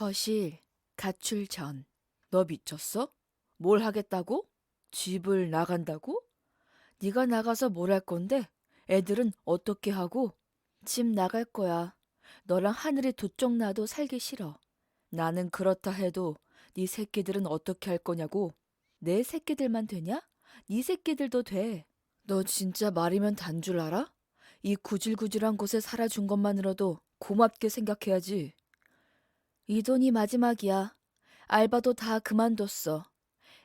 거실, 가출 전. 너 미쳤어? 뭘 하겠다고? 집을 나간다고? 네가 나가서 뭘 할 건데? 애들은 어떻게 하고? 집 나갈 거야. 너랑 하늘이 두 쪽 나도 살기 싫어. 나는 그렇다 해도 네 새끼들은 어떻게 할 거냐고? 내 새끼들만 되냐? 네 새끼들도 돼. 너 진짜 말이면 단 줄 알아? 이 구질구질한 곳에 살아준 것만으로도 고맙게 생각해야지. 이 돈이 마지막이야. 알바도 다 그만뒀어.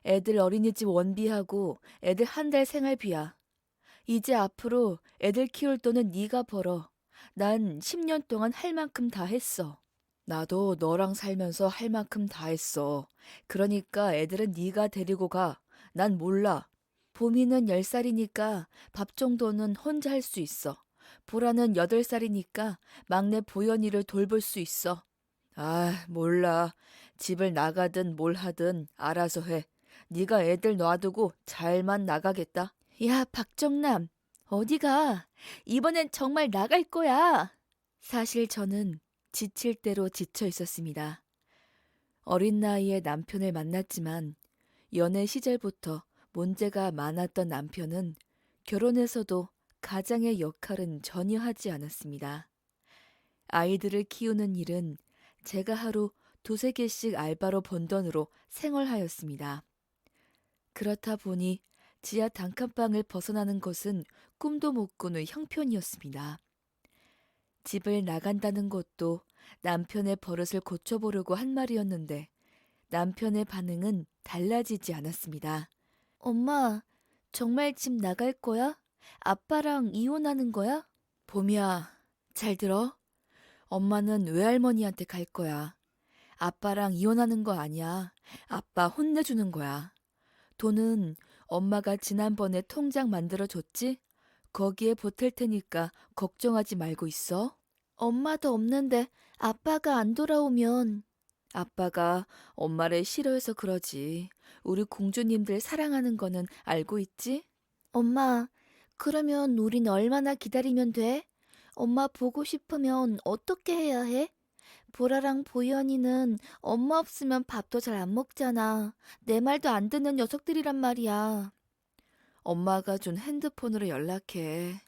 애들 어린이집 원비하고 애들 한 달 생활비야. 이제 앞으로 애들 키울 돈은 네가 벌어. 난 10년 동안 할 만큼 다 했어. 나도 너랑 살면서 할 만큼 다 했어. 그러니까 애들은 네가 데리고 가. 난 몰라. 보미는 10살이니까 밥 정도는 혼자 할 수 있어. 보라는 8살이니까 막내 보연이를 돌볼 수 있어. 아, 몰라. 집을 나가든 뭘 하든 알아서 해. 네가 애들 놔두고 잘만 나가겠다. 야, 박정남. 어디가? 이번엔 정말 나갈 거야. 사실 저는 지칠 대로 지쳐 있었습니다. 어린 나이에 남편을 만났지만 연애 시절부터 문제가 많았던 남편은 결혼해서도 가장의 역할은 전혀 하지 않았습니다. 아이들을 키우는 일은 제가 하루 두세 개씩 알바로 번 돈으로 생활하였습니다. 그렇다 보니 지하 단칸방을 벗어나는 것은 꿈도 못 꾸는 형편이었습니다. 집을 나간다는 것도 남편의 버릇을 고쳐보려고 한 말이었는데 남편의 반응은 달라지지 않았습니다. 엄마, 정말 집 나갈 거야? 아빠랑 이혼하는 거야? 봄이야, 잘 들어? 엄마는 외할머니한테 갈 거야. 아빠랑 이혼하는 거 아니야. 아빠 혼내주는 거야. 돈은 엄마가 지난번에 통장 만들어줬지? 거기에 보탤 테니까 걱정하지 말고 있어. 엄마도 없는데 아빠가 안 돌아오면. 아빠가 엄마를 싫어해서 그러지. 우리 공주님들 사랑하는 거는 알고 있지? 엄마, 그러면 우린 얼마나 기다리면 돼? 엄마 보고 싶으면 어떻게 해야 해? 보라랑 보현이는 엄마 없으면 밥도 잘 안 먹잖아. 내 말도 안 듣는 녀석들이란 말이야. 엄마가 준 핸드폰으로 연락해.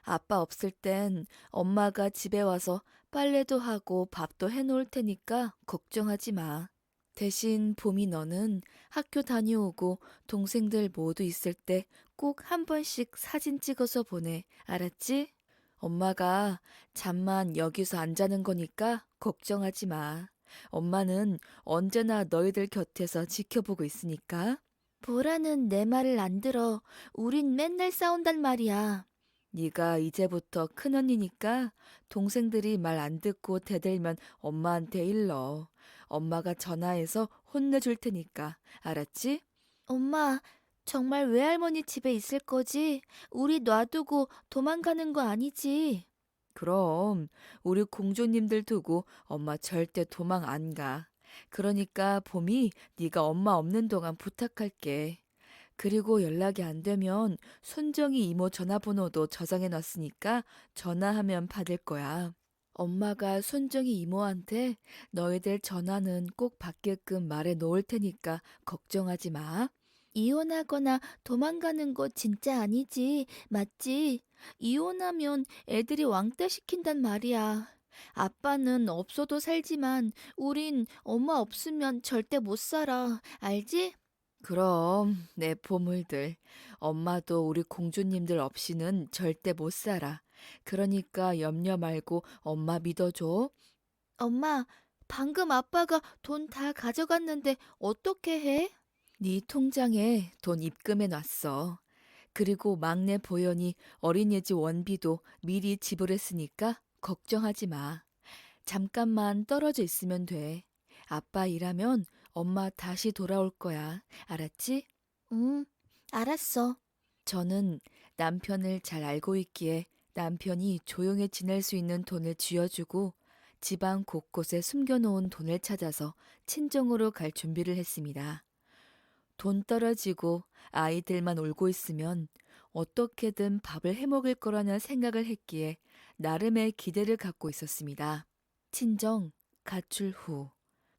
아빠 없을 땐 엄마가 집에 와서 빨래도 하고 밥도 해놓을 테니까 걱정하지 마. 대신 봄이 너는 학교 다녀오고 동생들 모두 있을 때 꼭 한 번씩 사진 찍어서 보내. 알았지? 엄마가 잠만 여기서 안 자는 거니까 걱정하지 마. 엄마는 언제나 너희들 곁에서 지켜보고 있으니까. 보라는 내 말을 안 들어. 우린 맨날 싸운단 말이야. 네가 이제부터 큰언니니까 동생들이 말 안 듣고 대들면 엄마한테 일러. 엄마가 전화해서 혼내줄 테니까. 알았지? 엄마, 정말 외할머니 집에 있을 거지? 우리 놔두고 도망가는 거 아니지? 그럼 우리 공주님들 두고 엄마 절대 도망 안 가. 그러니까 봄이 네가 엄마 없는 동안 부탁할게. 그리고 연락이 안 되면 순정이 이모 전화번호도 저장해 놨으니까 전화하면 받을 거야. 엄마가 순정이 이모한테 너희들 전화는 꼭 받게끔 말해 놓을 테니까 걱정하지 마. 이혼하거나 도망가는 거 진짜 아니지, 맞지? 이혼하면 애들이 왕따 시킨단 말이야. 아빠는 없어도 살지만 우린 엄마 없으면 절대 못 살아. 알지? 그럼 내 보물들. 엄마도 우리 공주님들 없이는 절대 못 살아. 그러니까 염려 말고 엄마 믿어줘. 엄마, 방금 아빠가 돈 다 가져갔는데 어떻게 해? 네 통장에 돈 입금해 놨어. 그리고 막내 보현이 어린이집 원비도 미리 지불했으니까 걱정하지 마. 잠깐만 떨어져 있으면 돼. 아빠 일하면 엄마 다시 돌아올 거야. 알았지? 응, 알았어. 저는 남편을 잘 알고 있기에 남편이 조용히 지낼 수 있는 돈을 쥐어주고 집안 곳곳에 숨겨놓은 돈을 찾아서 친정으로 갈 준비를 했습니다. 돈 떨어지고 아이들만 울고 있으면 어떻게든 밥을 해먹을 거라는 생각을 했기에 나름의 기대를 갖고 있었습니다. 친정, 가출 후.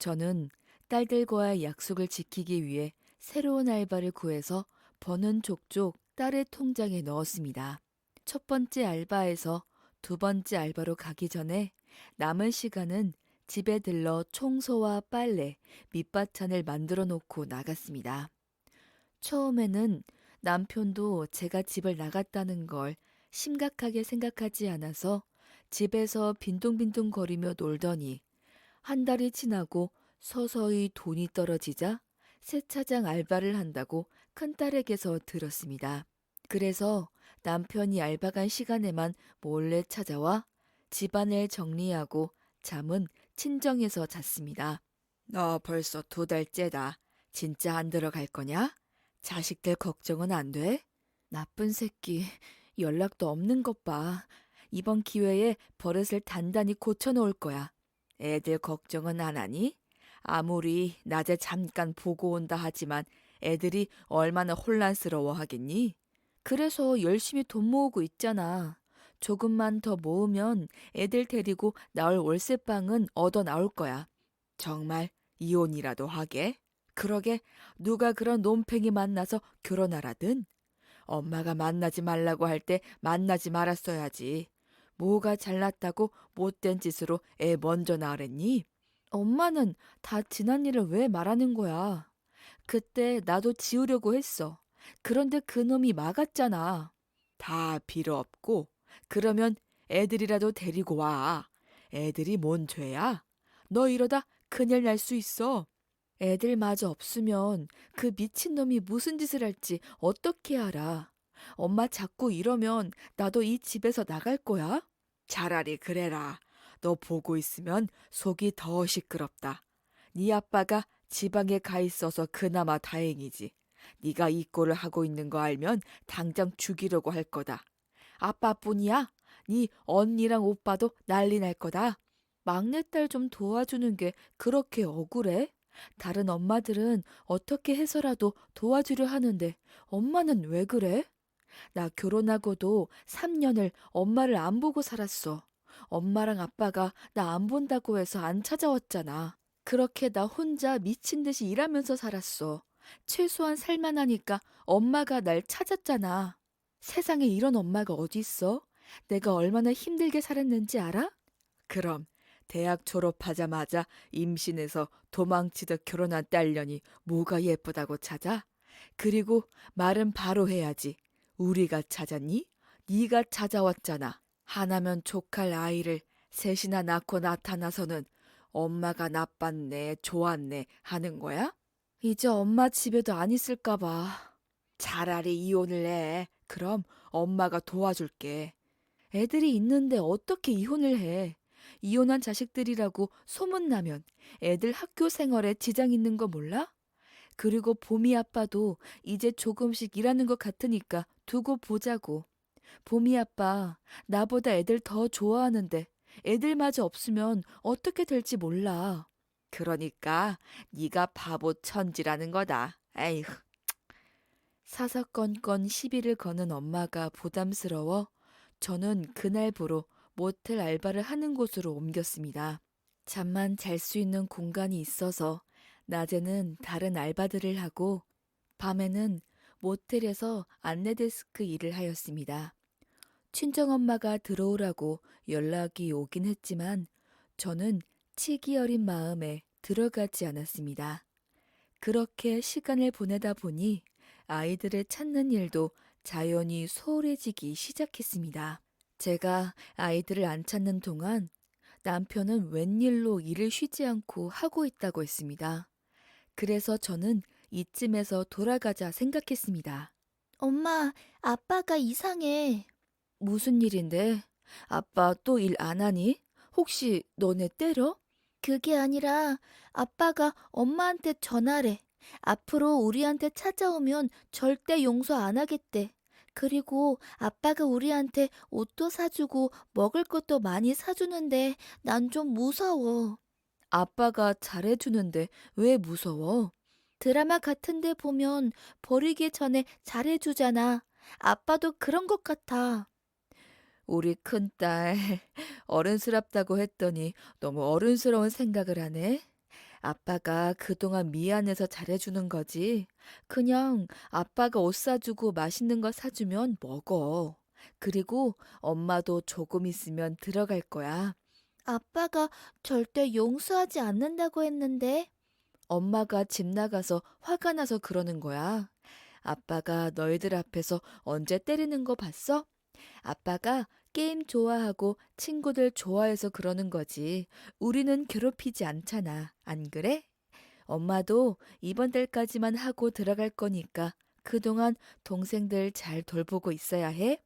저는 딸들과의 약속을 지키기 위해 새로운 알바를 구해서 버는 족족 딸의 통장에 넣었습니다. 첫 번째 알바에서 두 번째 알바로 가기 전에 남은 시간은 집에 들러 청소와 빨래, 밑반찬을 만들어 놓고 나갔습니다. 처음에는 남편도 제가 집을 나갔다는 걸 심각하게 생각하지 않아서 집에서 빈둥빈둥 거리며 놀더니 한 달이 지나고 서서히 돈이 떨어지자 세차장 알바를 한다고 큰딸에게서 들었습니다. 그래서 남편이 알바 간 시간에만 몰래 찾아와 집안을 정리하고 잠은 친정에서 잤습니다. 너 벌써 두 달째다. 진짜 안 들어갈 거냐? 자식들 걱정은 안 돼? 나쁜 새끼, 연락도 없는 것 봐. 이번 기회에 버릇을 단단히 고쳐놓을 거야. 애들 걱정은 안 하니? 아무리 낮에 잠깐 보고 온다 하지만 애들이 얼마나 혼란스러워 하겠니? 그래서 열심히 돈 모으고 있잖아. 조금만 더 모으면 애들 데리고 나올 월세방은 얻어 나올 거야. 정말 이혼이라도 하게? 그러게 누가 그런 논팽이 만나서 결혼하라든? 엄마가 만나지 말라고 할 때 만나지 말았어야지. 뭐가 잘났다고 못된 짓으로 애 먼저 낳으랬니? 엄마는 다 지난 일을 왜 말하는 거야? 그때 나도 지우려고 했어. 그런데 그놈이 막았잖아. 다 필요 없고 그러면 애들이라도 데리고 와. 애들이 뭔 죄야? 너 이러다 큰일 날 수 있어. 애들마저 없으면 그 미친놈이 무슨 짓을 할지 어떻게 알아? 엄마 자꾸 이러면 나도 이 집에서 나갈 거야? 차라리 그래라. 너 보고 있으면 속이 더 시끄럽다. 네 아빠가 지방에 가 있어서 그나마 다행이지. 네가 이 꼴을 하고 있는 거 알면 당장 죽이려고 할 거다. 아빠뿐이야? 네 언니랑 오빠도 난리 날 거다. 막내딸 좀 도와주는 게 그렇게 억울해? 다른 엄마들은 어떻게 해서라도 도와주려 하는데 엄마는 왜 그래? 나 결혼하고도 3년을 엄마를 안 보고 살았어. 엄마랑 아빠가 나 안 본다고 해서 안 찾아왔잖아. 그렇게 나 혼자 미친 듯이 일하면서 살았어. 최소한 살만하니까 엄마가 날 찾았잖아. 세상에 이런 엄마가 어디 있어? 내가 얼마나 힘들게 살았는지 알아? 그럼 대학 졸업하자마자 임신해서 도망치듯 결혼한 딸년이 뭐가 예쁘다고 찾아? 그리고 말은 바로 해야지. 우리가 찾았니? 네가 찾아왔잖아. 하나면 족할 아이를 셋이나 낳고 나타나서는 엄마가 나빴네, 좋았네 하는 거야? 이제 엄마 집에도 안 있을까 봐. 차라리 이혼을 해. 그럼 엄마가 도와줄게. 애들이 있는데 어떻게 이혼을 해? 이혼한 자식들이라고 소문나면 애들 학교 생활에 지장 있는 거 몰라? 그리고 봄이 아빠도 이제 조금씩 일하는 것 같으니까 두고 보자고. 봄이 아빠, 나보다 애들 더 좋아하는데 애들마저 없으면 어떻게 될지 몰라. 그러니까 네가 바보 천지라는 거다. 에휴. 사사건건 시비를 거는 엄마가 부담스러워 저는 그날부로 모텔 알바를 하는 곳으로 옮겼습니다. 잠만 잘 수 있는 공간이 있어서 낮에는 다른 알바들을 하고 밤에는 모텔에서 안내데스크 일을 하였습니다. 친정엄마가 들어오라고 연락이 오긴 했지만 저는 치기 어린 마음에 들어가지 않았습니다. 그렇게 시간을 보내다 보니 아이들을 찾는 일도 자연히 소홀해지기 시작했습니다. 제가 아이들을 안 찾는 동안 남편은 웬일로 일을 쉬지 않고 하고 있다고 했습니다. 그래서 저는 이쯤에서 돌아가자 생각했습니다. 엄마, 아빠가 이상해. 무슨 일인데? 아빠 또 일 안 하니? 혹시 너네 때려? 그게 아니라 아빠가 엄마한테 전화래. 앞으로 우리한테 찾아오면 절대 용서 안 하겠대. 그리고 아빠가 우리한테 옷도 사주고 먹을 것도 많이 사주는데 난 좀 무서워. 아빠가 잘해주는데 왜 무서워? 드라마 같은 데 보면 버리기 전에 잘해주잖아. 아빠도 그런 것 같아. 우리 큰딸 어른스럽다고 했더니 너무 어른스러운 생각을 하네. 아빠가 그동안 미안해서 잘해주는 거지. 그냥 아빠가 옷 사주고 맛있는 거 사주면 먹어. 그리고 엄마도 조금 있으면 들어갈 거야. 아빠가 절대 용서하지 않는다고 했는데. 엄마가 집 나가서 화가 나서 그러는 거야. 아빠가 너희들 앞에서 언제 때리는 거 봤어? 아빠가 게임 좋아하고 친구들 좋아해서 그러는 거지. 우리는 괴롭히지 않잖아. 안 그래? 엄마도 이번 달까지만 하고 들어갈 거니까 그동안 동생들 잘 돌보고 있어야 해.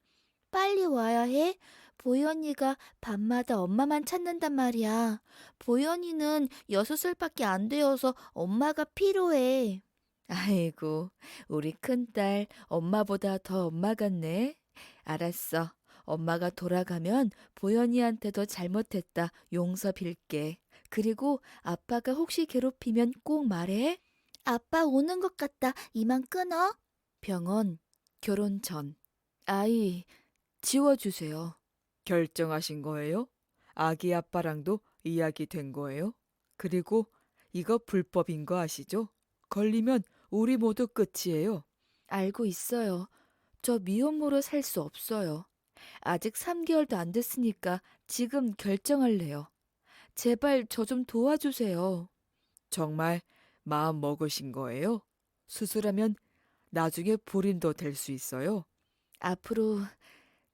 빨리 와야 해? 보현이가 밤마다 엄마만 찾는단 말이야. 보현이는 6살밖에 안 되어서 엄마가 필요해. 아이고, 우리 큰딸 엄마보다 더 엄마 같네. 알았어. 엄마가 돌아가면 보현이한테도 잘못했다 용서 빌게. 그리고 아빠가 혹시 괴롭히면 꼭 말해. 아빠 오는 것 같다. 이만 끊어. 병원, 결혼 전. 아이, 지워주세요. 결정하신 거예요? 아기 아빠랑도 이야기 된 거예요? 그리고 이거 불법인 거 아시죠? 걸리면 우리 모두 끝이에요. 알고 있어요. 저 미혼모로 살 수 없어요. 아직 3개월도 안 됐으니까 지금 결정할래요. 제발 저 좀 도와주세요. 정말 마음 먹으신 거예요? 수술하면 나중에 불임도 될 수 있어요. 앞으로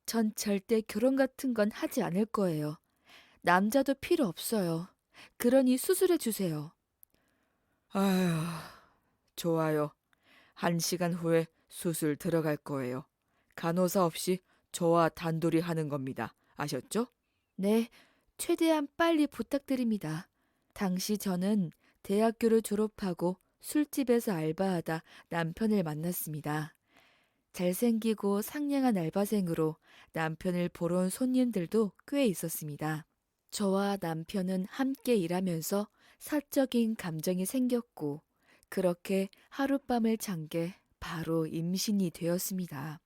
전 절대 결혼 같은 건 하지 않을 거예요. 남자도 필요 없어요. 그러니 수술해 주세요. 아휴, 좋아요. 1시간 후에 수술 들어갈 거예요. 간호사 없이 저와 단둘이 하는 겁니다. 아셨죠? 네, 최대한 빨리 부탁드립니다. 당시 저는 대학교를 졸업하고 술집에서 알바하다 남편을 만났습니다. 잘생기고 상냥한 알바생으로 남편을 보러 온 손님들도 꽤 있었습니다. 저와 남편은 함께 일하면서 사적인 감정이 생겼고, 그렇게 하룻밤을 잔 게 바로 임신이 되었습니다.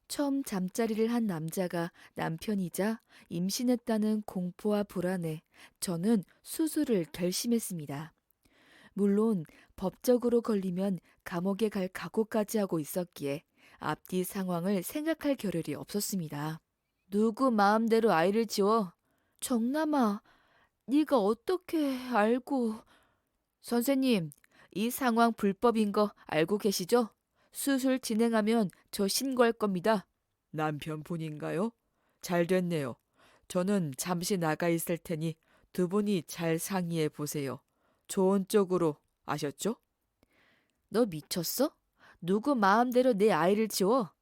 처음 잠자리를 한 남자가 남편이자 임신했다는 공포와 불안에 저는 수술을 결심했습니다. 물론 법적으로 걸리면 감옥에 갈 각오까지 하고 있었기에 앞뒤 상황을 생각할 겨를이 없었습니다. 누구 마음대로 아이를 지워? 정남아, 네가 어떻게 알고... 선생님, 이 상황 불법인 거 알고 계시죠? 수술 진행하면 저 신고할 겁니다. 남편분인가요? 잘 됐네요. 저는 잠시 나가 있을 테니 두 분이 잘 상의해 보세요. 좋은 쪽으로 아셨죠? 너 미쳤어? 누구 마음대로 내 아이를 지워?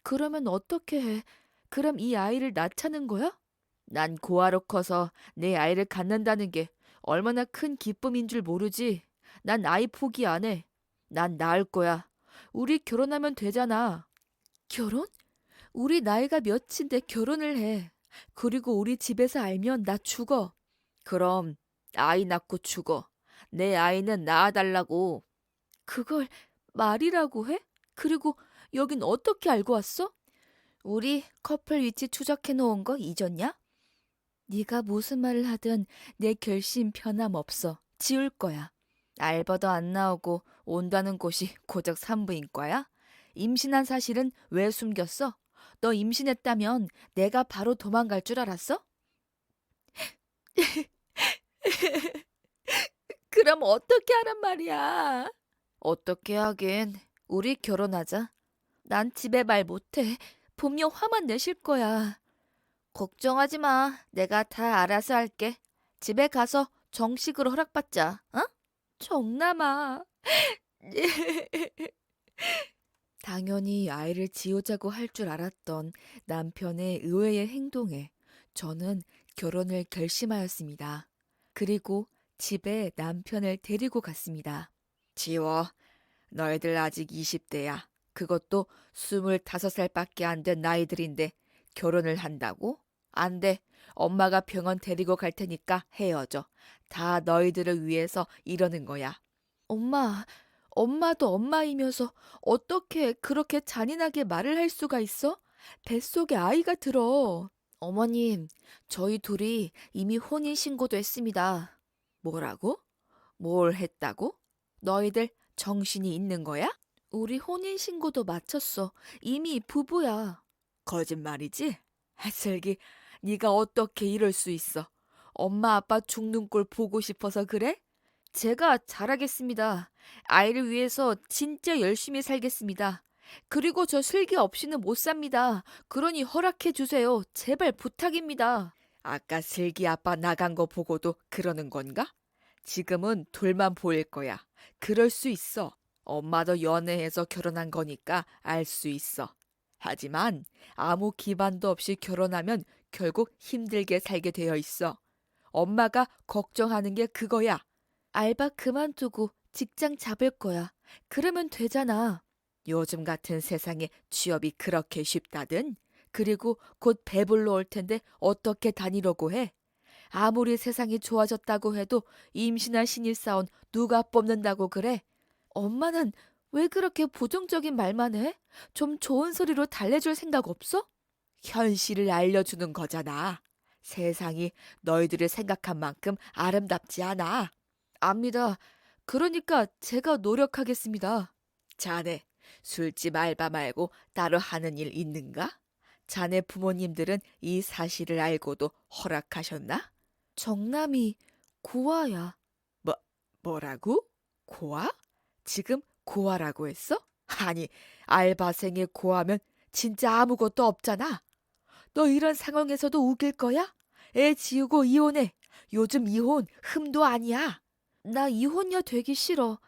그러면 어떻게 해? 그럼 이 아이를 낳자는 거야? 난 고아로 커서 내 아이를 갖는다는 게 얼마나 큰 기쁨인 줄 모르지. 난 아이 포기 안 해. 난 낳을 거야. 우리 결혼하면 되잖아. 결혼? 우리 나이가 몇인데 결혼을 해. 그리고 우리 집에서 알면 나 죽어. 그럼 아이 낳고 죽어. 내 아이는 낳아달라고. 그걸 말이라고 해? 그리고 여긴 어떻게 알고 왔어? 우리 커플 위치 추적해 놓은 거 잊었냐? 네가 무슨 말을 하든 내 결심 변함없어. 지울 거야. 알바도 안 나오고 온다는 곳이 고작 산부인과야? 임신한 사실은 왜 숨겼어? 너 임신했다면 내가 바로 도망갈 줄 알았어? 그럼 어떻게 하란 말이야? 어떻게 하긴. 우리 결혼하자. 난 집에 말 못해. 분명 화만 내실 거야. 걱정하지 마. 내가 다 알아서 할게. 집에 가서 정식으로 허락받자. 어? 정남아. 당연히 아이를 지우자고 할 줄 알았던 남편의 의외의 행동에 저는 결혼을 결심하였습니다. 그리고 집에 남편을 데리고 갔습니다. 지워. 너희들 아직 20대야. 그것도 25살밖에 안 된 나이들인데 결혼을 한다고? 안 돼. 엄마가 병원 데리고 갈 테니까 헤어져. 다 너희들을 위해서 이러는 거야. 엄마, 엄마도 엄마이면서 어떻게 그렇게 잔인하게 말을 할 수가 있어? 뱃속에 아이가 들어. 어머님, 저희 둘이 이미 혼인신고도 했습니다. 뭐라고? 뭘 했다고? 너희들 정신이 있는 거야? 우리 혼인신고도 마쳤어. 이미 부부야. 거짓말이지? 슬기, 네가 어떻게 이럴 수 있어? 엄마 아빠 죽는 꼴 보고 싶어서 그래? 제가 잘하겠습니다. 아이를 위해서 진짜 열심히 살겠습니다. 그리고 저 슬기 없이는 못 삽니다. 그러니 허락해 주세요. 제발 부탁입니다. 아까 슬기 아빠 나간 거 보고도 그러는 건가? 지금은 둘만 보일 거야. 그럴 수 있어. 엄마도 연애해서 결혼한 거니까 알 수 있어. 하지만 아무 기반도 없이 결혼하면 결국 힘들게 살게 되어 있어. 엄마가 걱정하는 게 그거야. 알바 그만두고 직장 잡을 거야. 그러면 되잖아. 요즘 같은 세상에 취업이 그렇게 쉽다든? 그리고 곧 배불러 올 텐데 어떻게 다니려고 해? 아무리 세상이 좋아졌다고 해도 임신한 신입사원 누가 뽑는다고 그래? 엄마는 왜 그렇게 부정적인 말만 해? 좀 좋은 소리로 달래줄 생각 없어? 현실을 알려주는 거잖아. 세상이 너희들을 생각한 만큼 아름답지 않아. 압니다. 그러니까 제가 노력하겠습니다. 자네, 술집 알바 말고 따로 하는 일 있는가? 자네 부모님들은 이 사실을 알고도 허락하셨나? 정남이 고아야. 뭐, 뭐라고? 고아? 지금 고아라고 했어? 아니, 알바생의 고아면 진짜 아무것도 없잖아. 너 이런 상황에서도 우길 거야? 애 지우고 이혼해. 요즘 이혼 흠도 아니야. 나 이혼녀 되기 싫어.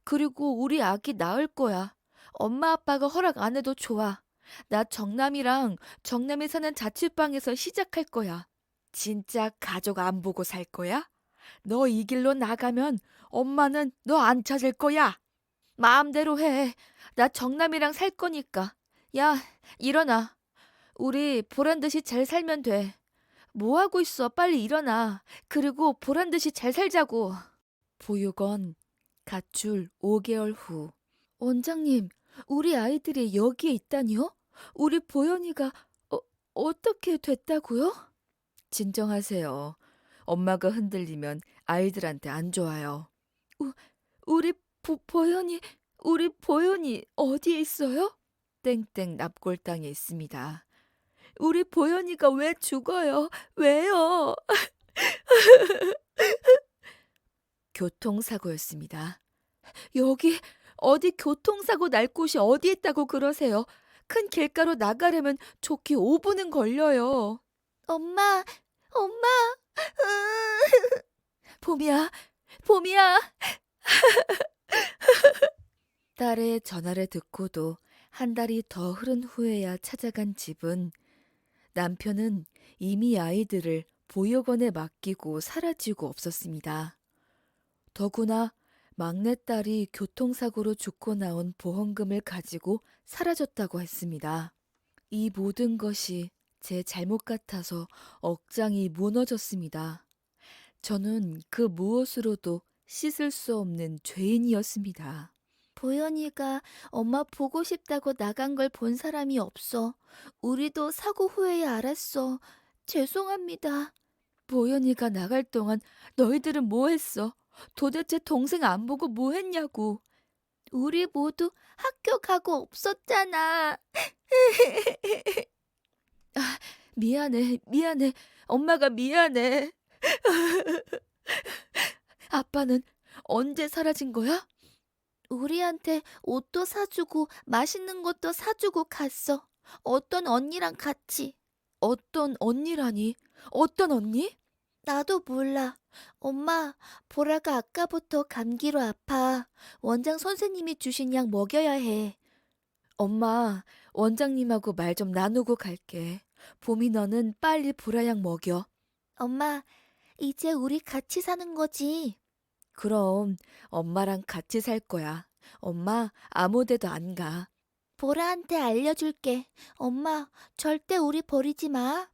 그리고 우리 아기 낳을 거야. 엄마 아빠가 허락 안 해도 좋아. 나 정남이랑 정남이 사는 자취방에서 시작할 거야. 진짜 가족 안 보고 살 거야? 너 이 길로 나가면 엄마는 너 안 찾을 거야. 마음대로 해. 나 정남이랑 살 거니까. 야, 일어나. 우리 보란 듯이 잘 살면 돼. 뭐 하고 있어? 빨리 일어나. 그리고 보란 듯이 잘 살자고. 보육원 가출 5개월 후. 원장님, 우리 아이들이 여기에 있다니요? 우리 보현이가 어떻게 됐다고요? 진정하세요. 엄마가 흔들리면 아이들한테 안 좋아요. 우리 우리 보현이 어디에 있어요? 땡땡 납골 땅에 있습니다. 우리 보현이가 왜 죽어요? 왜요? 교통사고였습니다. 여기 어디 교통사고 날 곳이 어디 있다고 그러세요? 큰 길가로 나가려면 좋게 5분은 걸려요. 엄마, 엄마. 봄이야, 봄이야. 딸의 전화를 듣고도 한 달이 더 흐른 후에야 찾아간 집은 남편은 이미 아이들을 보육원에 맡기고 사라지고 없었습니다. 더구나 막내딸이 교통사고로 죽고 나온 보험금을 가지고 사라졌다고 했습니다. 이 모든 것이 제 잘못 같아서 억장이 무너졌습니다. 저는 그 무엇으로도 씻을 수 없는 죄인이었습니다. 보현이가 엄마 보고 싶다고 나간 걸 본 사람이 없어. 우리도 사고 후에야 알았어. 죄송합니다. 보현이가 나갈 동안 너희들은 뭐 했어? 도대체 동생 안 보고 뭐 했냐고. 우리 모두 학교 가고 없었잖아. 아, 미안해, 미안해. 엄마가 미안해. 아빠는 언제 사라진 거야? 우리한테 옷도 사주고 맛있는 것도 사주고 갔어. 어떤 언니랑 같이. 어떤 언니라니? 어떤 언니? 나도 몰라. 엄마, 보라가 아까부터 감기로 아파. 원장 선생님이 주신 약 먹여야 해. 엄마, 원장님하고 말 좀 나누고 갈게. 봄이 너는 빨리 보라약 먹여. 엄마, 이제 우리 같이 사는 거지? 그럼 엄마랑 같이 살 거야. 엄마 아무 데도 안 가. 보라한테 알려줄게. 엄마, 절대 우리 버리지 마.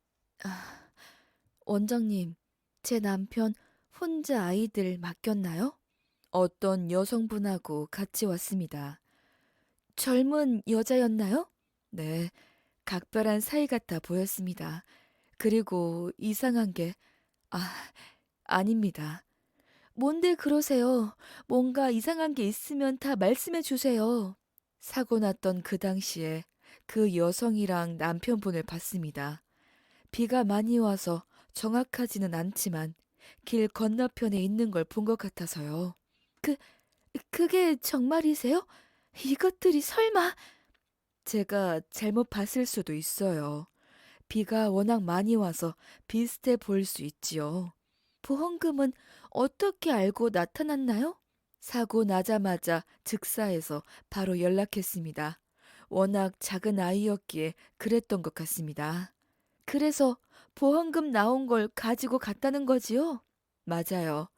원장님, 제 남편 혼자 아이들 맡겼나요? 어떤 여성분하고 같이 왔습니다. 젊은 여자였나요? 네, 각별한 사이 같아 보였습니다. 그리고 이상한 게, 아닙니다. 뭔데 그러세요? 뭔가 이상한 게 있으면 다 말씀해 주세요. 사고 났던 그 당시에 그 여성이랑 남편분을 봤습니다. 비가 많이 와서 정확하지는 않지만 길 건너편에 있는 걸 본 것 같아서요. 그, 그게 정말이세요? 이것들이 설마... 제가 잘못 봤을 수도 있어요. 비가 워낙 많이 와서 비슷해 보일 수 있지요. 보험금은 어떻게 알고 나타났나요? 사고 나자마자 즉사해서 바로 연락했습니다. 워낙 작은 아이였기에 그랬던 것 같습니다. 그래서 보험금 나온 걸 가지고 갔다는 거지요? 맞아요.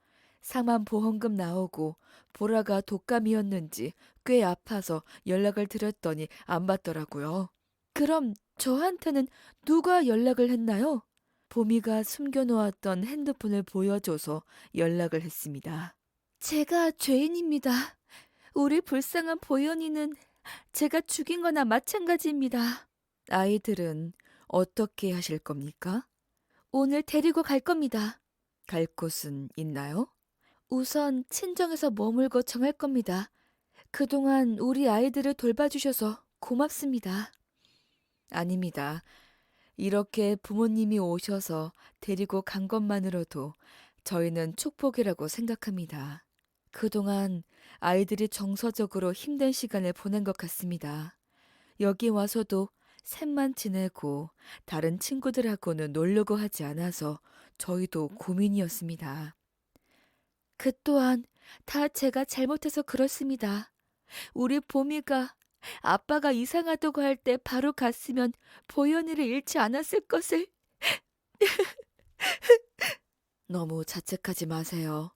상만 보험금 나오고 보라가 독감이었는지 꽤 아파서 연락을 드렸더니 안 받더라고요. 그럼 저한테는 누가 연락을 했나요? 보미가 숨겨놓았던 핸드폰을 보여줘서 연락을 했습니다. 제가 죄인입니다. 우리 불쌍한 보현이는 제가 죽인 거나 마찬가지입니다. 아이들은 어떻게 하실 겁니까? 오늘 데리고 갈 겁니다. 갈 곳은 있나요? 우선 친정에서 머물고 정할 겁니다. 그동안 우리 아이들을 돌봐주셔서 고맙습니다. 아닙니다. 이렇게 부모님이 오셔서 데리고 간 것만으로도 저희는 축복이라고 생각합니다. 그동안 아이들이 정서적으로 힘든 시간을 보낸 것 같습니다. 여기 와서도 셋만 지내고 다른 친구들하고는 놀려고 하지 않아서 저희도 고민이었습니다. 그 또한 다 제가 잘못해서 그렇습니다. 우리 보미가 아빠가 이상하다고 할 때 바로 갔으면 보현이를 잃지 않았을 것을. 너무 자책하지 마세요.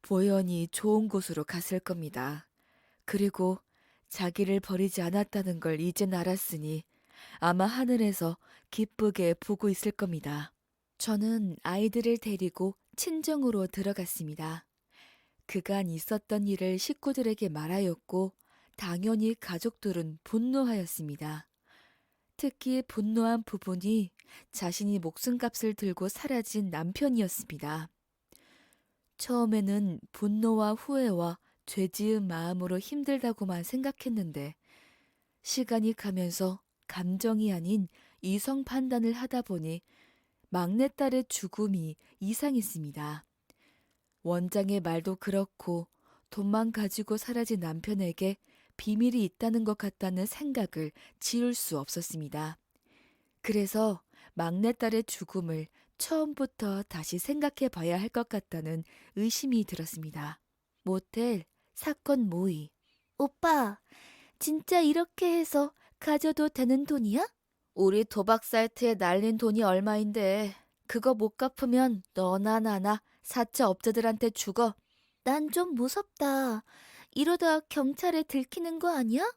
보현이 좋은 곳으로 갔을 겁니다. 그리고 자기를 버리지 않았다는 걸 이젠 알았으니 아마 하늘에서 기쁘게 보고 있을 겁니다. 저는 아이들을 데리고 친정으로 들어갔습니다. 그간 있었던 일을 식구들에게 말하였고 당연히 가족들은 분노하였습니다. 특히 분노한 부분이 자신이 목숨값을 들고 사라진 남편이었습니다. 처음에는 분노와 후회와 죄지은 마음으로 힘들다고만 생각했는데 시간이 가면서 감정이 아닌 이성 판단을 하다 보니 막내딸의 죽음이 이상했습니다. 원장의 말도 그렇고 돈만 가지고 사라진 남편에게 비밀이 있다는 것 같다는 생각을 지울 수 없었습니다. 그래서 막내딸의 죽음을 처음부터 다시 생각해 봐야 할 것 같다는 의심이 들었습니다. 모텔, 사건 모의. 오빠, 진짜 이렇게 해서 가져도 되는 돈이야? 우리 도박 사이트에 날린 돈이 얼마인데 그거 못 갚으면 너나 나나 사채업자들한테 죽어. 난 좀 무섭다. 이러다 경찰에 들키는 거 아니야?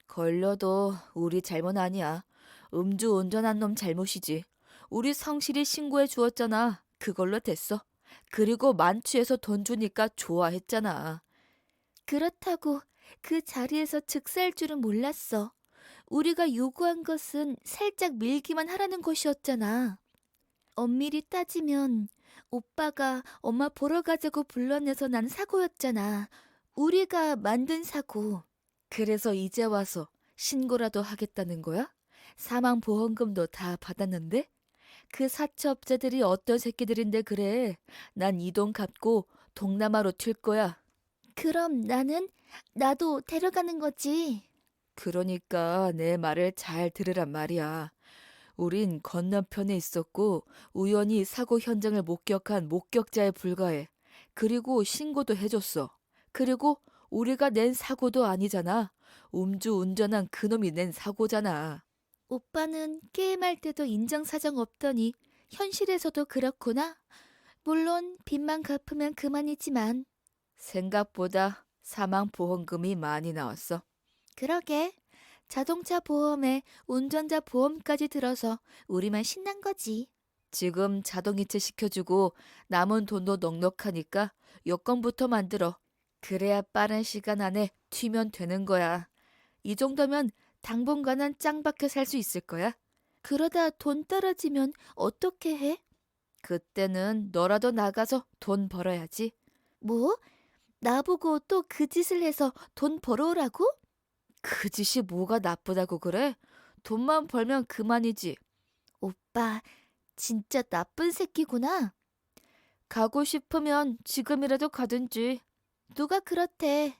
걸려도 우리 잘못 아니야. 음주 운전한 놈 잘못이지. 우리 성실히 신고해 주었잖아. 그걸로 됐어. 그리고 만취해서 돈 주니까 좋아했잖아. 그렇다고 그 자리에서 즉사할 줄은 몰랐어. 우리가 요구한 것은 살짝 밀기만 하라는 것이었잖아. 엄밀히 따지면 오빠가 엄마 보러 가자고 불러내서 난 사고였잖아. 우리가 만든 사고. 그래서 이제 와서 신고라도 하겠다는 거야? 사망보험금도 다 받았는데? 그 사채업자들이 어떤 새끼들인데 그래. 난 이 돈 갚고 동남아로 튈 거야. 그럼 나도 데려가는 거지. 그러니까 내 말을 잘 들으란 말이야. 우린 건너편에 있었고 우연히 사고 현장을 목격한 목격자에 불과해. 그리고 신고도 해줬어. 그리고 우리가 낸 사고도 아니잖아. 음주 운전한 그놈이 낸 사고잖아. 오빠는 게임할 때도 인정사정 없더니 현실에서도 그렇구나. 물론 빚만 갚으면 그만이지만. 생각보다 사망보험금이 많이 나왔어. 그러게. 자동차 보험에 운전자 보험까지 들어서 우리만 신난 거지. 지금 자동이체 시켜주고 남은 돈도 넉넉하니까 여권부터 만들어. 그래야 빠른 시간 안에 튀면 되는 거야. 이 정도면 당분간은 짱박혀 살 수 있을 거야. 그러다 돈 떨어지면 어떻게 해? 그때는 너라도 나가서 돈 벌어야지. 뭐? 나보고 또 그 짓을 해서 돈 벌어오라고? 그 짓이 뭐가 나쁘다고 그래? 돈만 벌면 그만이지. 오빠, 진짜 나쁜 새끼구나. 가고 싶으면 지금이라도 가든지. 누가 그렇대.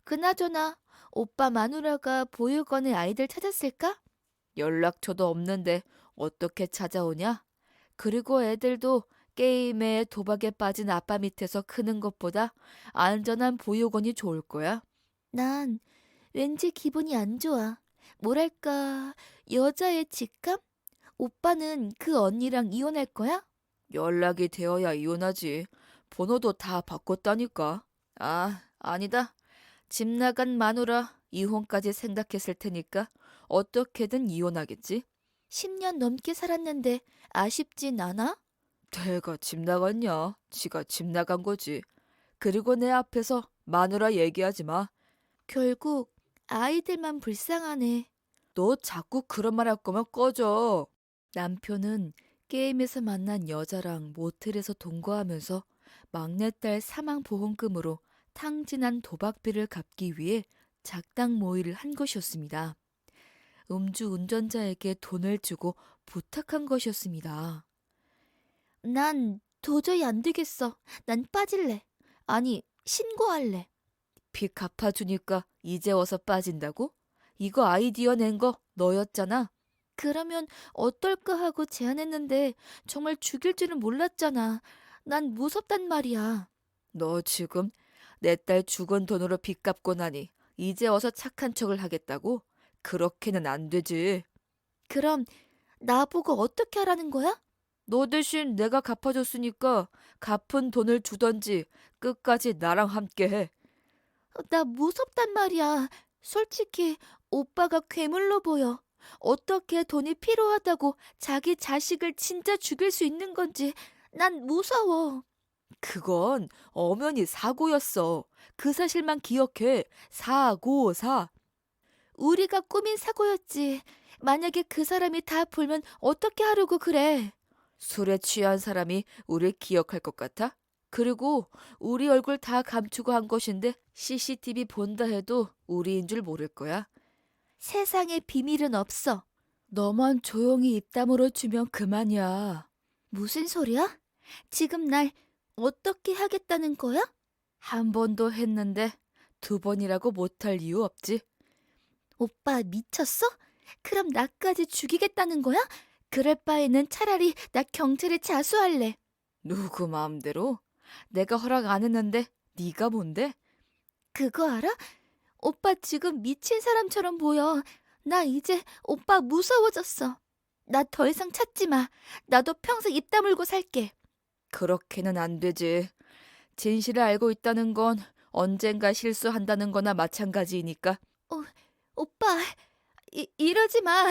그나저나 오빠 마누라가 보육원에 아이들 찾았을까? 연락처도 없는데 어떻게 찾아오냐? 그리고 애들도 게임에 도박에 빠진 아빠 밑에서 크는 것보다 안전한 보육원이 좋을 거야. 난 왠지 기분이 안 좋아. 뭐랄까, 여자의 직감? 오빠는 그 언니랑 이혼할 거야? 연락이 되어야 이혼하지. 번호도 다 바꿨다니까. 아, 아니다. 집 나간 마누라 이혼까지 생각했을 테니까 어떻게든 이혼하겠지. 10년 넘게 살았는데 아쉽진 않아? 내가 집 나갔냐? 지가 집 나간 거지. 그리고 내 앞에서 마누라 얘기하지 마. 결국 아이들만 불쌍하네. 너 자꾸 그런 말 할 거면 꺼져. 남편은 게임에서 만난 여자랑 모텔에서 동거하면서 막내딸 사망보험금으로 탕진한 도박비를 갚기 위해 작당 모의를 한 것이었습니다. 음주 운전자에게 돈을 주고 부탁한 것이었습니다. 난 도저히 안 되겠어. 난 빠질래. 아니, 신고할래. 빚 갚아주니까 이제 와서 빠진다고? 이거 아이디어 낸 거 너였잖아. 그러면 어떨까 하고 제안했는데 정말 죽일 줄은 몰랐잖아. 난 무섭단 말이야. 너 지금 내 딸 죽은 돈으로 빚 갚고 나니 이제 와서 착한 척을 하겠다고? 그렇게는 안 되지. 그럼 나보고 어떻게 하라는 거야? 너 대신 내가 갚아줬으니까 갚은 돈을 주던지 끝까지 나랑 함께 해. 나 무섭단 말이야. 솔직히 오빠가 괴물로 보여. 어떻게 돈이 필요하다고 자기 자식을 진짜 죽일 수 있는 건지 난 무서워. 그건 엄연히 사고였어. 그 사실만 기억해. 사고, 사. 우리가 꾸민 사고였지. 만약에 그 사람이 다 풀면 어떻게 하려고 그래? 술에 취한 사람이 우릴 기억할 것 같아? 그리고 우리 얼굴 다 감추고 한 것인데 CCTV 본다 해도 우리인 줄 모를 거야. 세상에 비밀은 없어. 너만 조용히 입 다물어 주면 그만이야. 무슨 소리야? 지금 날 어떻게 하겠다는 거야? 한 번도 했는데 두 번이라고 못할 이유 없지. 오빠 미쳤어? 그럼 나까지 죽이겠다는 거야? 그럴 바에는 차라리 나 경찰에 자수할래. 누구 마음대로? 내가 허락 안 했는데 네가 뭔데? 그거 알아? 오빠 지금 미친 사람처럼 보여. 나 이제 오빠 무서워졌어. 나 더 이상 찾지 마. 나도 평생 입 다물고 살게. 그렇게는 안 되지. 진실을 알고 있다는 건 언젠가 실수한다는 거나 마찬가지이니까. 오빠, 이러지 마.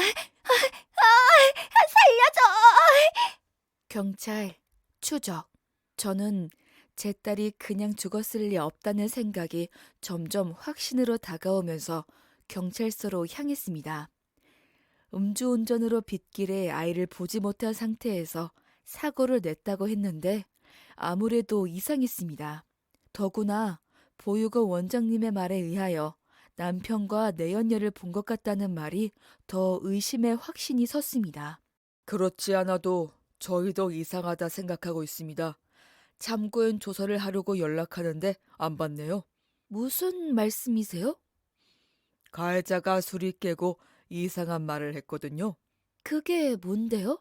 경찰, 추적. 저는 제 딸이 그냥 죽었을 리 없다는 생각이 점점 확신으로 다가오면서 경찰서로 향했습니다. 음주운전으로 빗길에 아이를 보지 못한 상태에서 사고를 냈다고 했는데 아무래도 이상했습니다. 더구나 보육원 원장님의 말에 의하여 남편과 내연녀를 본 것 같다는 말이 더 의심의 확신이 섰습니다. 그렇지 않아도 저희도 이상하다 생각하고 있습니다. 참고인 조사를 하려고 연락하는데 안 받네요. 무슨 말씀이세요? 가해자가 술이 깨고 이상한 말을 했거든요. 그게 뭔데요?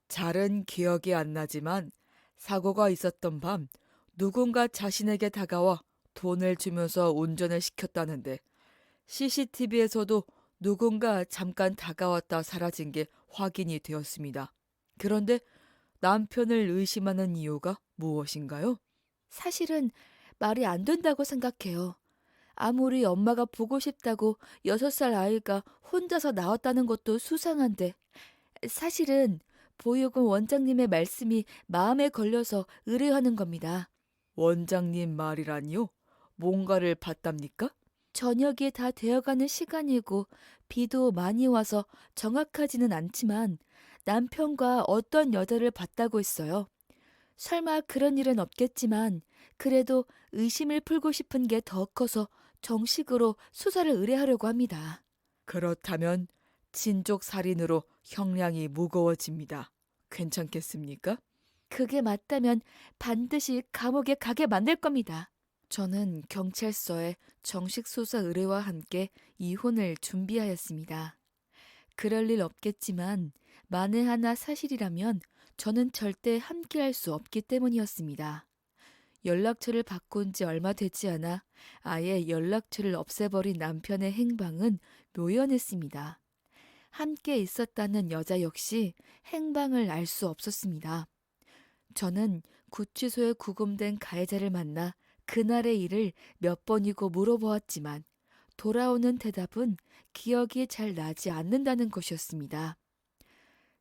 잘은 기억이 안 나지만 사고가 있었던 밤 누군가 자신에게 다가와 돈을 주면서 운전을 시켰다는데 CCTV에서도 누군가 잠깐 다가왔다 사라진 게 확인이 되었습니다. 그런데 남편을 의심하는 이유가 무엇인가요? 사실은 말이 안 된다고 생각해요. 아무리 엄마가 보고 싶다고 6살 아이가 혼자서 나왔다는 것도 수상한데 사실은 보육원 원장님의 말씀이 마음에 걸려서 의뢰하는 겁니다. 원장님 말이라니요? 뭔가를 봤답니까? 저녁이 다 되어가는 시간이고 비도 많이 와서 정확하지는 않지만 남편과 어떤 여자를 봤다고 했어요. 설마 그런 일은 없겠지만 그래도 의심을 풀고 싶은 게 더 커서 정식으로 수사를 의뢰하려고 합니다. 그렇다면 친족 살인으로 형량이 무거워집니다. 괜찮겠습니까? 그게 맞다면 반드시 감옥에 가게 만들 겁니다. 저는 경찰서에 정식 수사 의뢰와 함께 이혼을 준비하였습니다. 그럴 일 없겠지만 만에 하나 사실이라면 저는 절대 함께할 수 없기 때문이었습니다. 연락처를 바꾼 지 얼마 되지 않아 아예 연락처를 없애버린 남편의 행방은 묘연했습니다. 함께 있었다는 여자 역시 행방을 알 수 없었습니다. 저는 구치소에 구금된 가해자를 만나 그날의 일을 몇 번이고 물어보았지만 돌아오는 대답은 기억이 잘 나지 않는다는 것이었습니다.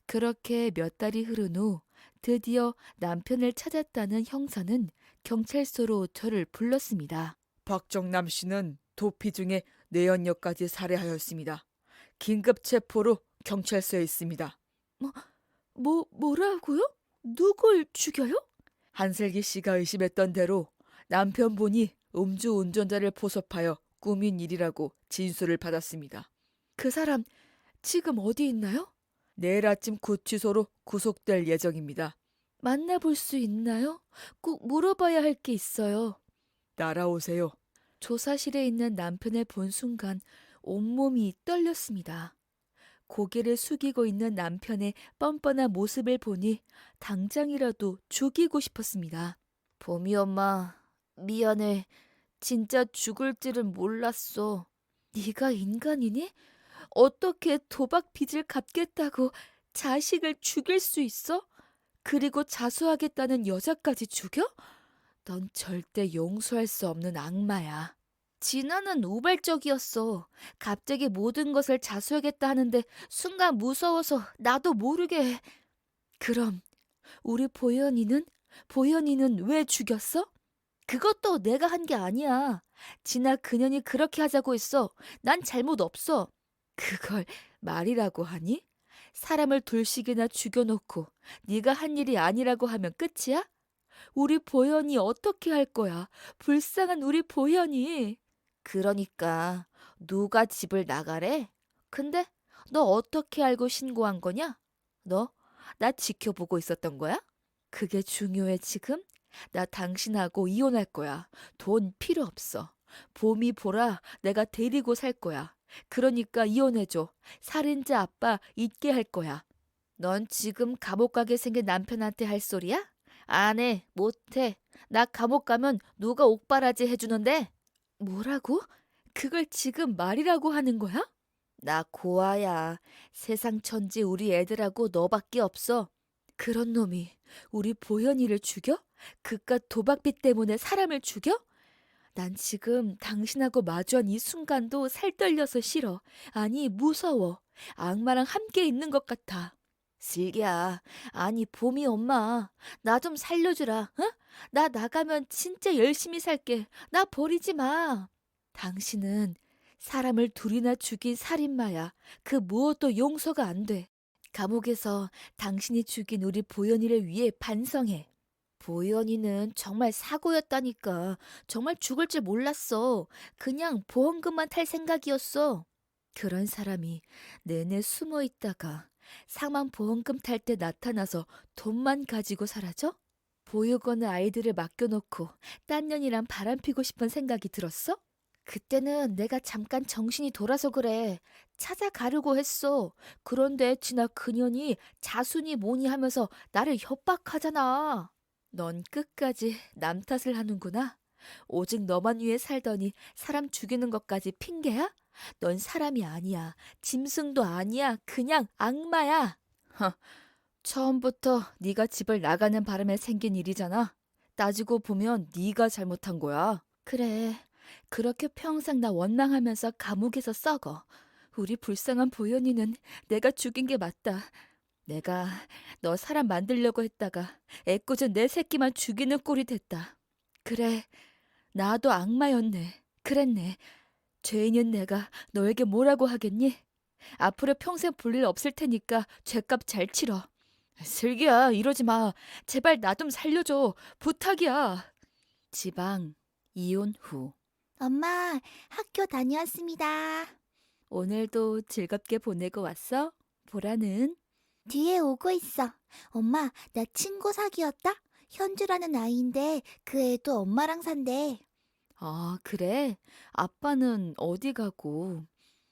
그렇게 몇 달이 흐른 후 드디어 남편을 찾았다는 형사는 경찰서로 저를 불렀습니다. 박정남 씨는 도피 중에 내연녀까지 살해하였습니다. 긴급 체포로 경찰서에 있습니다. 뭐라고요? 누굴 죽여요? 한슬기 씨가 의심했던 대로 남편분이 음주 운전자를 포섭하여 꾸민 일이라고 진술을 받았습니다. 그 사람 지금 어디 있나요? 내일 아침 구치소로 구속될 예정입니다. 만나볼 수 있나요? 꼭 물어봐야 할 게 있어요. 따라오세요. 조사실에 있는 남편을 본 순간 온몸이 떨렸습니다. 고개를 숙이고 있는 남편의 뻔뻔한 모습을 보니 당장이라도 죽이고 싶었습니다. 봄이 엄마, 미안해. 진짜 죽을 줄은 몰랐어. 네가 인간이니? 어떻게 도박 빚을 갚겠다고 자식을 죽일 수 있어? 그리고 자수하겠다는 여자까지 죽여? 넌 절대 용서할 수 없는 악마야. 진아는 우발적이었어. 갑자기 모든 것을 자수하겠다 하는데 순간 무서워서 나도 모르게. 그럼 우리 보현이는 왜 죽였어? 그것도 내가 한 게 아니야. 진아 그년이 그렇게 하자고 했어. 난 잘못 없어. 그걸 말이라고 하니? 사람을 둘씩이나 죽여놓고 네가 한 일이 아니라고 하면 끝이야? 우리 보현이 어떻게 할 거야? 불쌍한 우리 보현이. 그러니까 누가 집을 나가래? 근데 너 어떻게 알고 신고한 거냐? 너 나 지켜보고 있었던 거야? 그게 중요해 지금? 나 당신하고 이혼할 거야. 돈 필요 없어. 봄이 보라 내가 데리고 살 거야. 그러니까 이혼해줘. 살인자 아빠 잊게 할 거야. 넌 지금 감옥 가게 생긴 남편한테 할 소리야? 안 해, 못 해. 나 감옥 가면 누가 옥바라지 해주는데? 뭐라고? 그걸 지금 말이라고 하는 거야? 나 고아야. 세상 천지 우리 애들하고 너밖에 없어. 그런 놈이 우리 보현이를 죽여? 그깟 도박빚 때문에 사람을 죽여? 난 지금 당신하고 마주한 이 순간도 살떨려서 싫어. 아니, 무서워. 악마랑 함께 있는 것 같아. 슬기야, 아니, 봄이 엄마. 나 좀 살려주라, 응? 나 나가면 진짜 열심히 살게. 나 버리지 마. 당신은 사람을 둘이나 죽인 살인마야. 그 무엇도 용서가 안 돼. 감옥에서 당신이 죽인 우리 보현이를 위해 반성해. 보현이는 정말 사고였다니까. 정말 죽을 줄 몰랐어. 그냥 보험금만 탈 생각이었어. 그런 사람이 내내 숨어 있다가 사망 보험금 탈 때 나타나서 돈만 가지고 사라져? 보육원에 아이들을 맡겨놓고 딴 년이랑 바람피고 싶은 생각이 들었어? 그때는 내가 잠깐 정신이 돌아서 그래. 찾아가려고 했어. 그런데 지나 그년이 자순이 뭐니 하면서 나를 협박하잖아. 넌 끝까지 남 탓을 하는구나. 오직 너만 위해 살더니 사람 죽이는 것까지 핑계야? 넌 사람이 아니야. 짐승도 아니야. 그냥 악마야. 허, 처음부터 네가 집을 나가는 바람에 생긴 일이잖아. 따지고 보면 네가 잘못한 거야. 그래. 그렇게 평생 나 원망하면서 감옥에서 썩어. 우리 불쌍한 보현이는 내가 죽인 게 맞다. 내가 너 사람 만들려고 했다가 애꿎은 내 새끼만 죽이는 꼴이 됐다. 그래, 나도 악마였네. 그랬네. 죄인인 내가 너에게 뭐라고 하겠니? 앞으로 평생 볼 일 없을 테니까 죄값 잘 치러. 슬기야, 이러지 마. 제발 나 좀 살려줘. 부탁이야. 지방 이혼 후. 엄마, 학교 다녀왔습니다. 오늘도 즐겁게 보내고 왔어? 보라는? 뒤에 오고 있어. 엄마, 나 친구 사귀었다? 현주라는 아이인데 그 애도 엄마랑 산대. 아, 그래? 아빠는 어디 가고?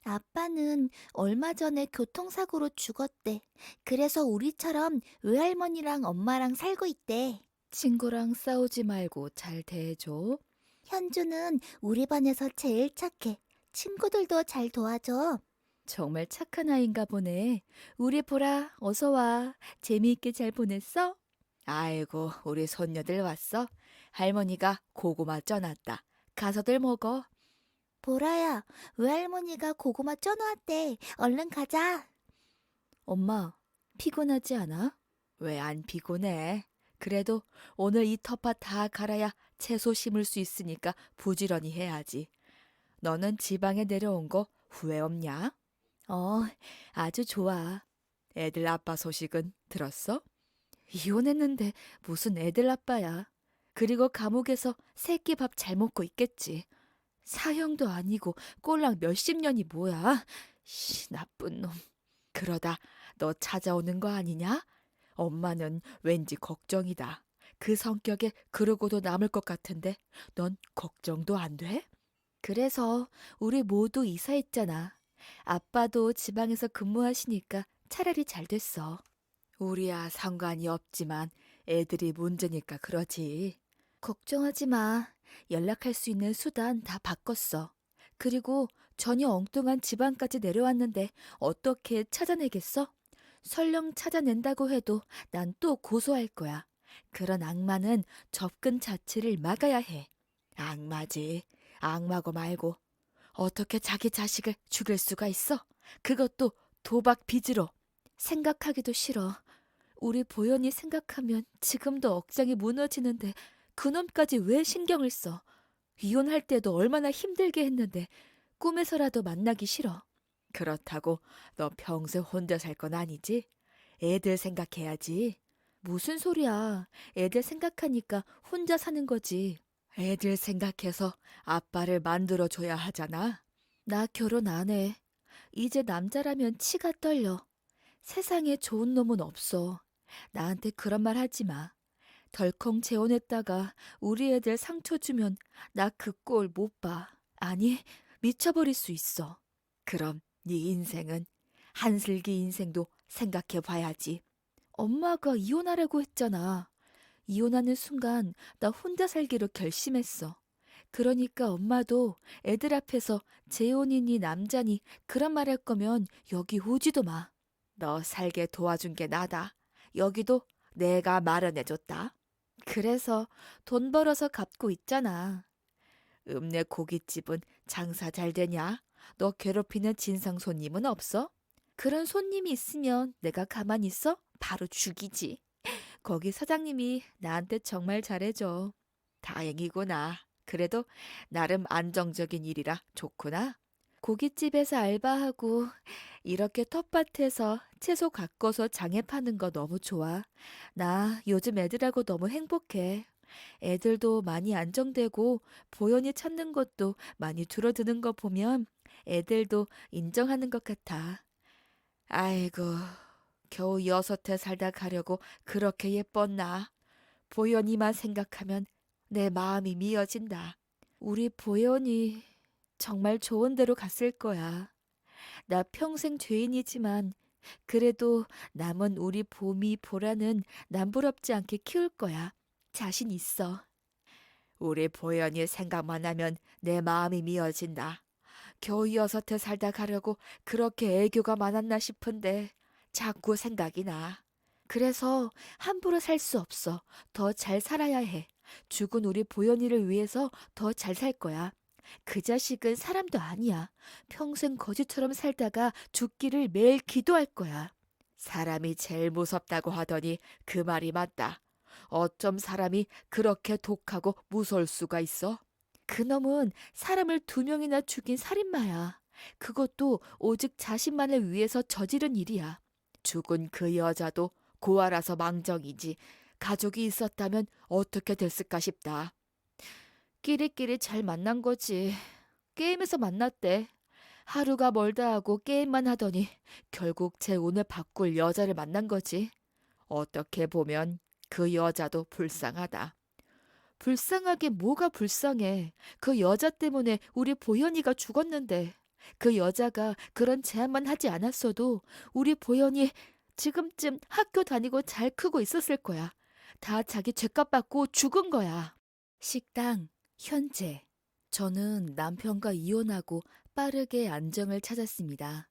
아빠는 얼마 전에 교통사고로 죽었대. 그래서 우리처럼 외할머니랑 엄마랑 살고 있대. 친구랑 싸우지 말고 잘 대해줘. 현주는 우리 반에서 제일 착해. 친구들도 잘 도와줘. 정말 착한 아이인가 보네. 우리 보라, 어서 와. 재미있게 잘 보냈어? 아이고, 우리 손녀들 왔어. 할머니가 고구마 쪄놨다. 가서들 먹어. 보라야, 외할머니가 고구마 쪄놓았대. 얼른 가자. 엄마, 피곤하지 않아? 왜 안 피곤해? 그래도 오늘 이 텃밭 다 갈아야 채소 심을 수 있으니까 부지런히 해야지. 너는 지방에 내려온 거 후회 없냐? 어, 아주 좋아. 애들 아빠 소식은 들었어? 이혼했는데 무슨 애들 아빠야. 그리고 감옥에서 새끼 밥 잘 먹고 있겠지. 사형도 아니고 꼴랑 몇십 년이 뭐야? 나쁜 놈. 그러다 너 찾아오는 거 아니냐? 엄마는 왠지 걱정이다. 그 성격에 그러고도 남을 것 같은데 넌 걱정도 안 돼? 그래서 우리 모두 이사했잖아. 아빠도 지방에서 근무하시니까 차라리 잘 됐어. 우리야 상관이 없지만 애들이 문제니까 그러지. 걱정하지 마. 연락할 수 있는 수단 다 바꿨어. 그리고 전혀 엉뚱한 지방까지 내려왔는데 어떻게 찾아내겠어? 설령 찾아낸다고 해도 난 또 고소할 거야. 그런 악마는 접근 자체를 막아야 해. 악마지. 악마고 말고. 어떻게 자기 자식을 죽일 수가 있어? 그것도 도박 빚으로. 생각하기도 싫어. 우리 보현이 생각하면 지금도 억장이 무너지는데 그놈까지 왜 신경을 써? 이혼할 때도 얼마나 힘들게 했는데 꿈에서라도 만나기 싫어. 그렇다고 너 평생 혼자 살 건 아니지? 애들 생각해야지. 무슨 소리야. 애들 생각하니까 혼자 사는 거지. 애들 생각해서 아빠를 만들어줘야 하잖아. 나 결혼 안 해. 이제 남자라면 치가 떨려. 세상에 좋은 놈은 없어. 나한테 그런 말 하지 마. 덜컹 재혼했다가 우리 애들 상처 주면 나 그 꼴 못 봐. 아니, 미쳐버릴 수 있어. 그럼 네 인생은 한슬기 인생도 생각해 봐야지. 엄마가 이혼하라고 했잖아. 이혼하는 순간 나 혼자 살기로 결심했어. 그러니까 엄마도 애들 앞에서 재혼이니 남자니 그런 말 할 거면 여기 오지도 마. 너 살게 도와준 게 나다. 여기도 내가 마련해줬다. 그래서 돈 벌어서 갚고 있잖아. 읍내 고깃집은 장사 잘 되냐? 너 괴롭히는 진상 손님은 없어? 그런 손님이 있으면 내가 가만히 있어? 바로 죽이지. 거기 사장님이 나한테 정말 잘해줘. 다행이구나. 그래도 나름 안정적인 일이라 좋구나. 고깃집에서 알바하고 이렇게 텃밭에서 채소 가꿔서 장에 파는 거 너무 좋아. 나 요즘 애들하고 너무 행복해. 애들도 많이 안정되고 보현이 찾는 것도 많이 줄어드는 거 보면 애들도 인정하는 것 같아. 아이고, 겨우 6해 살다 가려고 그렇게 예뻤나. 보현이만 생각하면 내 마음이 미어진다. 우리 보현이 정말 좋은 데로 갔을 거야. 나 평생 죄인이지만 그래도 남은 우리 봄이 보라는 남부럽지 않게 키울 거야. 자신 있어. 우리 보현이 생각만 하면 내 마음이 미어진다. 겨우 6해 살다 가려고 그렇게 애교가 많았나 싶은데 자꾸 생각이 나. 그래서 함부로 살 수 없어. 더 잘 살아야 해. 죽은 우리 보현이를 위해서 더 잘 살 거야. 그 자식은 사람도 아니야. 평생 거지처럼 살다가 죽기를 매일 기도할 거야. 사람이 제일 무섭다고 하더니 그 말이 맞다. 어쩜 사람이 그렇게 독하고 무서울 수가 있어? 그놈은 사람을 2명이나 죽인 살인마야. 그것도 오직 자신만을 위해서 저지른 일이야. 죽은 그 여자도 고아라서 망정이지. 가족이 있었다면 어떻게 됐을까 싶다. 끼리끼리 잘 만난 거지. 게임에서 만났대. 하루가 멀다 하고 게임만 하더니 결국 제 운을 바꿀 여자를 만난 거지. 어떻게 보면 그 여자도 불쌍하다. 불쌍하게 뭐가 불쌍해. 그 여자 때문에 우리 보현이가 죽었는데. 그 여자가 그런 제안만 하지 않았어도 우리 보현이 지금쯤 학교 다니고 잘 크고 있었을 거야. 다 자기 죗값 받고 죽은 거야. 식당, 현재. 저는 남편과 이혼하고 빠르게 안정을 찾았습니다.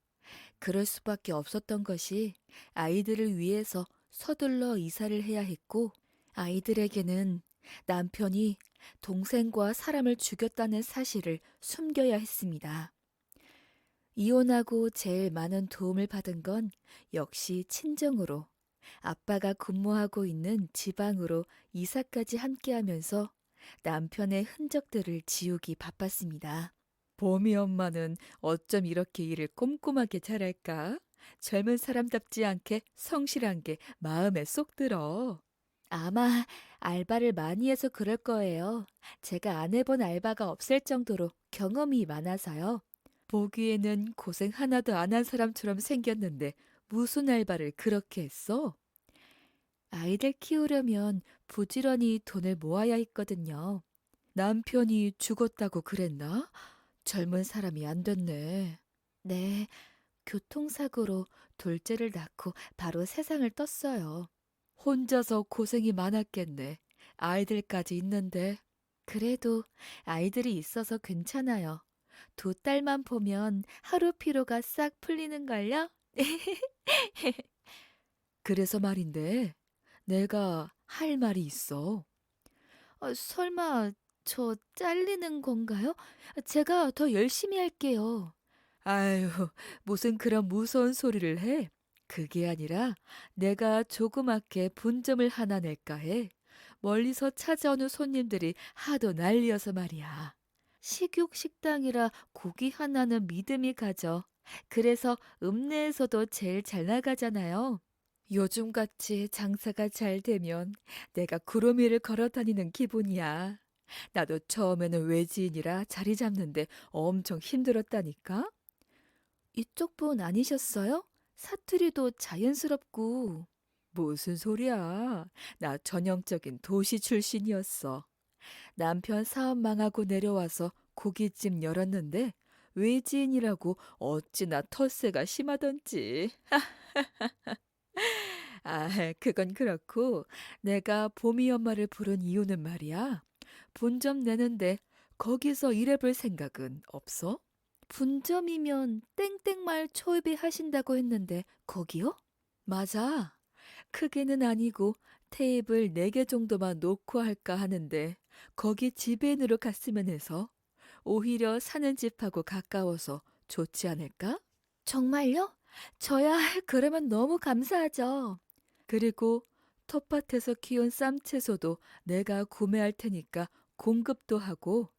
그럴 수밖에 없었던 것이 아이들을 위해서 서둘러 이사를 해야 했고, 아이들에게는 남편이 동생과 사람을 죽였다는 사실을 숨겨야 했습니다. 이혼하고 제일 많은 도움을 받은 건 역시 친정으로, 아빠가 근무하고 있는 지방으로 이사까지 함께하면서 남편의 흔적들을 지우기 바빴습니다. 보미 엄마는 어쩜 이렇게 일을 꼼꼼하게 잘할까? 젊은 사람답지 않게 성실한 게 마음에 쏙 들어. 아마 알바를 많이 해서 그럴 거예요. 제가 안 해본 알바가 없을 정도로 경험이 많아서요. 보기에는 고생 하나도 안 한 사람처럼 생겼는데 무슨 알바를 그렇게 했어? 아이들 키우려면 부지런히 돈을 모아야 했거든요. 남편이 죽었다고 그랬나? 젊은 사람이 안 됐네. 네, 교통사고로 둘째를 낳고 바로 세상을 떴어요. 혼자서 고생이 많았겠네. 아이들까지 있는데. 그래도 아이들이 있어서 괜찮아요. 두 딸만 보면 하루 피로가 싹 풀리는걸요? 그래서 말인데, 내가 할 말이 있어. 설마 저 잘리는 건가요? 제가 더 열심히 할게요. 아유, 무슨 그런 무서운 소리를 해? 그게 아니라 내가 조그맣게 분점을 하나 낼까 해. 멀리서 찾아오는 손님들이 하도 난리여서 말이야. 식육 식당이라 고기 하나는 믿음이 가죠. 그래서 읍내에서도 제일 잘 나가잖아요. 요즘같이 장사가 잘 되면 내가 구름 위를 걸어 다니는 기분이야. 나도 처음에는 외지인이라 자리 잡는데 엄청 힘들었다니까? 이쪽 분 아니셨어요? 사투리도 자연스럽고. 무슨 소리야. 나 전형적인 도시 출신이었어. 남편 사업 망하고 내려와서 고깃집 열었는데 외지인이라고 어찌나 텃세가 심하던지. 아, 그건 그렇고 내가 봄이 엄마를 부른 이유는 말이야. 분점 내는데 거기서 일해볼 생각은 없어? 분점이면 땡땡말 초입에 하신다고 했는데 거기요? 맞아. 크게는 아니고 테이블 4개 정도만 놓고 할까 하는데 거기 지배인으로 갔으면 해서 오히려 사는 집하고 가까워서 좋지 않을까? 정말요? 저야 그러면 너무 감사하죠. 그리고 텃밭에서 키운 쌈채소도 내가 구매할 테니까 공급도 하고.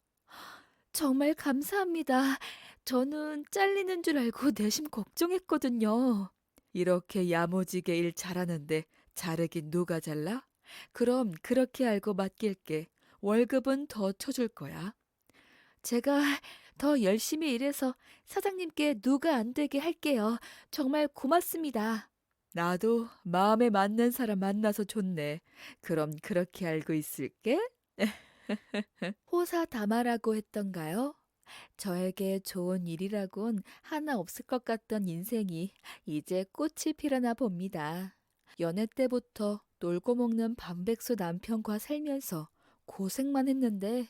정말 감사합니다. 저는 잘리는 줄 알고 내심 걱정했거든요. 이렇게 야무지게 일 잘하는데 자르긴 누가 잘라? 그럼 그렇게 알고 맡길게. 월급은 더 쳐줄 거야. 제가 더 열심히 일해서 사장님께 누가 안 되게 할게요. 정말 고맙습니다. 나도 마음에 맞는 사람 만나서 좋네. 그럼 그렇게 알고 있을게. 호사다마라고 했던가요? 저에게 좋은 일이라곤 하나 없을 것 같던 인생이 이제 꽃이 피려나 봅니다. 연애 때부터 놀고 먹는 반백수 남편과 살면서 고생만 했는데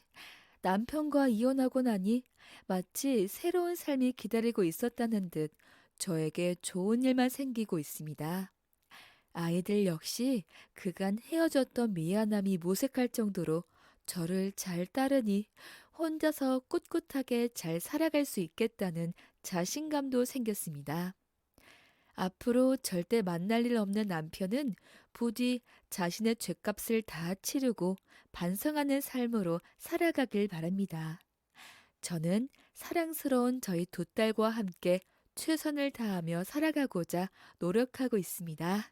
남편과 이혼하고 나니 마치 새로운 삶이 기다리고 있었다는 듯 저에게 좋은 일만 생기고 있습니다. 아이들 역시 그간 헤어졌던 미안함이 무색할 정도로 저를 잘 따르니 혼자서 꿋꿋하게 잘 살아갈 수 있겠다는 자신감도 생겼습니다. 앞으로 절대 만날 일 없는 남편은 부디 자신의 죗값을 다 치르고 반성하는 삶으로 살아가길 바랍니다. 저는 사랑스러운 저희 두 딸과 함께 최선을 다하며 살아가고자 노력하고 있습니다.